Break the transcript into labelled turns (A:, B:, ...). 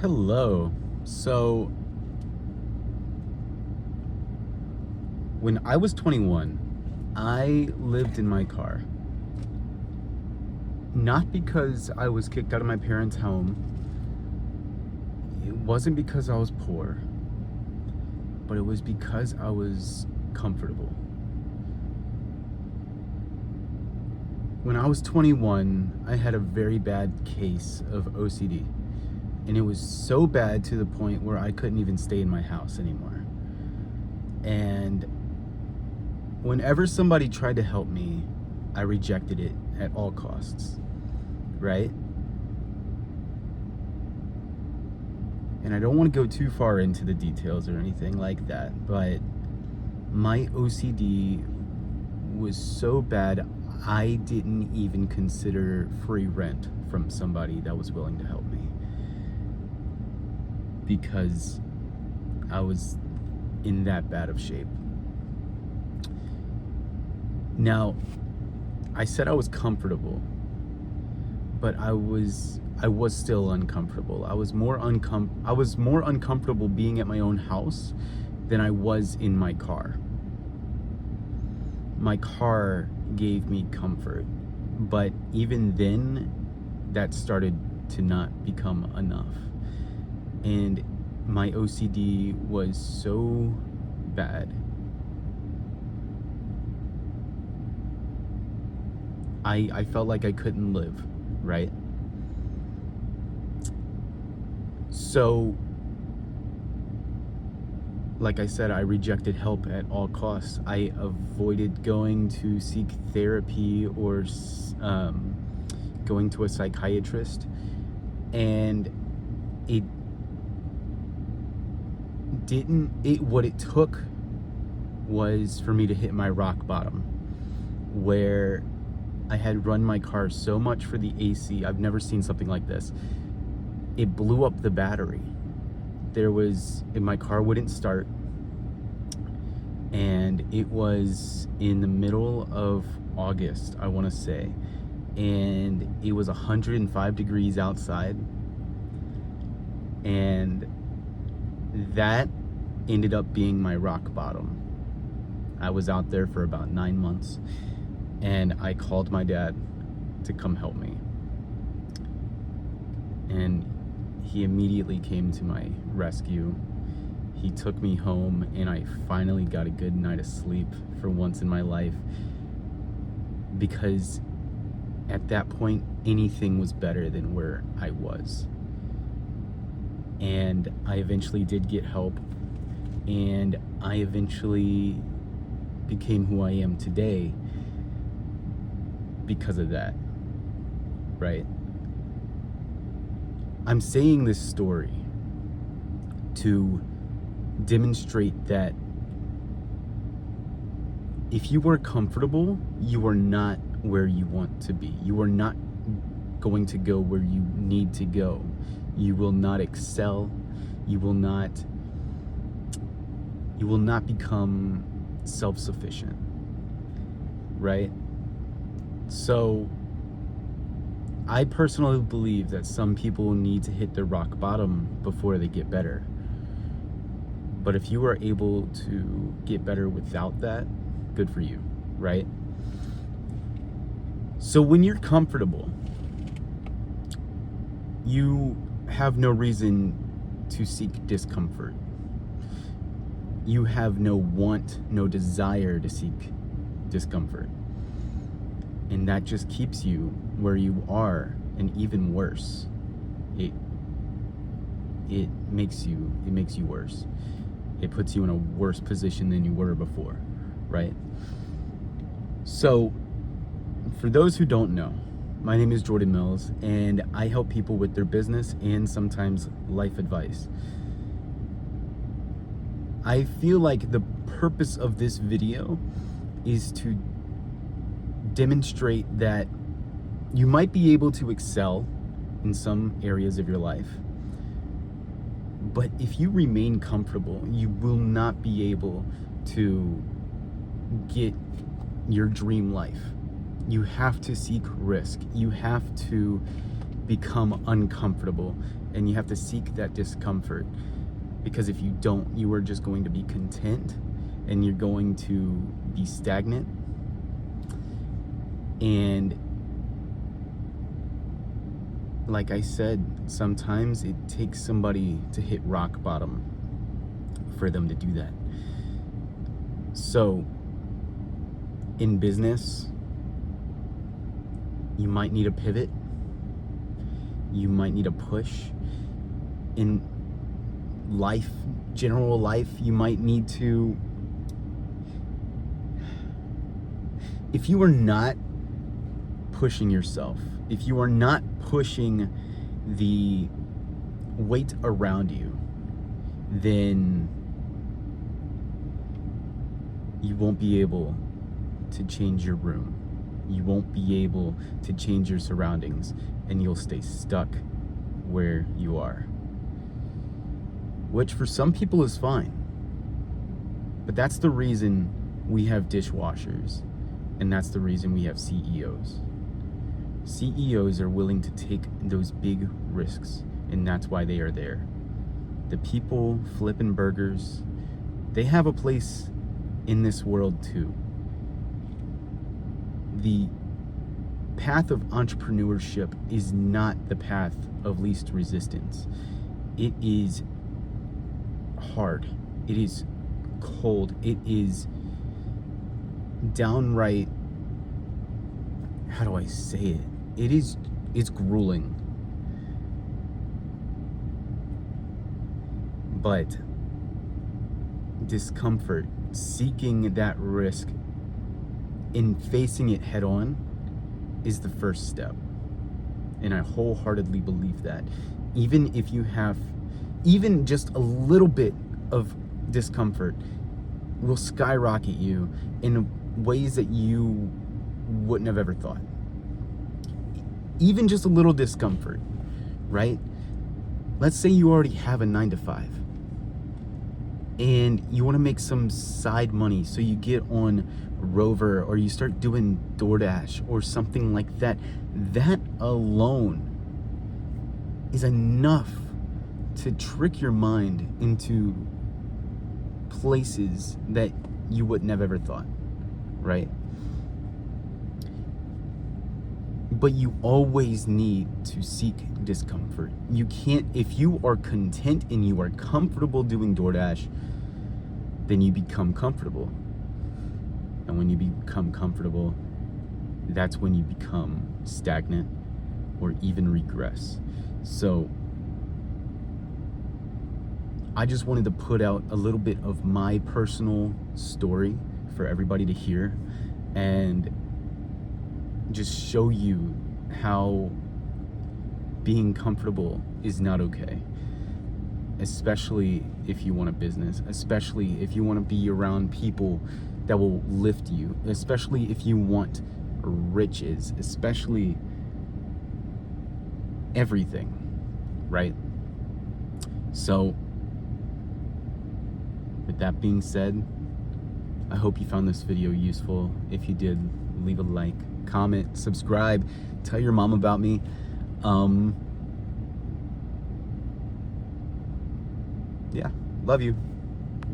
A: Hello. So, when I was 21, I lived in my car. Not because I was kicked out of my parents' home. It wasn't because I was poor, but it was because I was comfortable. When I was 21, I had a very bad case of OCD. And it was so bad to the point where I couldn't even stay in my house anymore. And whenever somebody tried to help me, I rejected it at all costs, right? And I don't want to go too far into the details or anything like that, but my OCD was so bad, I didn't even consider free rent from somebody that was willing to help me, because I was in that bad of shape. Now, I said I was comfortable, but I was still uncomfortable. I was more uncomfortable being at my own house than I was in my car. My car gave me comfort, but even then, that started to not become enough. And my OCD was so bad. I felt like I couldn't live, right? So, like I said, I rejected help at all costs. I avoided going to seek therapy or going to a psychiatrist. And what it took was for me to hit my rock bottom, where I had run my car so much for the AC. I've never seen something like this. It blew up the battery. My car wouldn't start, and it was in the middle of August, I want to say, and it was 105 degrees outside, and that ended up being my rock bottom. I was out there for about 9 months, and I called my dad to come help me. And he immediately came to my rescue. He took me home, and I finally got a good night of sleep for once in my life, because at that point, anything was better than where I was. And I eventually did get help, and I eventually became who I am today because of that, right? I'm saying this story to demonstrate that if you are comfortable, you are not where you want to be. You are not going to go where you need to go. You will not excel. You will not become self-sufficient, right? So I personally believe that some people need to hit their rock bottom before they get better. But if you are able to get better without that, good for you, right? So when you're comfortable, you have no reason to seek discomfort. You have no want, no desire to seek discomfort. And that just keeps you where you are, and even worse. It makes you worse. It puts you in a worse position than you were before, right? So, for those who don't know, my name is Jordan Mills, and I help people with their business and sometimes life advice. I feel like the purpose of this video is to demonstrate that you might be able to excel in some areas of your life, but if you remain comfortable, you will not be able to get your dream life. You have to seek risk. You have to become uncomfortable, and you have to seek that discomfort, because if you don't, you are just going to be content and you're going to be stagnant. And like I said, sometimes it takes somebody to hit rock bottom for them to do that. So in business, you might need a pivot. You might need a push. In life, general life, you might need to, if you are not pushing yourself, if you are not pushing the weight around you, then you won't be able to change your room. You won't be able to change your surroundings, and you'll stay stuck where you are. Which for some people is fine. But that's the reason we have dishwashers, and that's the reason we have CEOs. CEOs are willing to take those big risks, and that's why they are there. The people flipping burgers, they have a place in this world too. The path of entrepreneurship is not the path of least resistance. It is hard. It is cold. It is downright, how do I say it? It's grueling. But discomfort, seeking that risk, in facing it head on, is the first step. And I wholeheartedly believe that. Even if you have, even just a little bit of discomfort will skyrocket you in ways that you wouldn't have ever thought. Even just a little discomfort, right? Let's say you already have a 9-to-5 and you want to make some side money, so you get on Rover or you start doing DoorDash or something like that. That alone is enough to trick your mind into places that you wouldn't have ever thought, right? But you always need to seek discomfort. You can't, if you are content and you are comfortable doing DoorDash, then you become comfortable. And when you become comfortable, that's when you become stagnant or even regress. So I just wanted to put out a little bit of my personal story for everybody to hear, and just show you how being comfortable is not okay. Especially if you want a business, especially if you want to be around people that will lift you, especially if you want riches, especially everything, right? So with that being said, I hope you found this video useful. If you did, leave a like, comment, subscribe, tell your mom about me. Yeah, love you.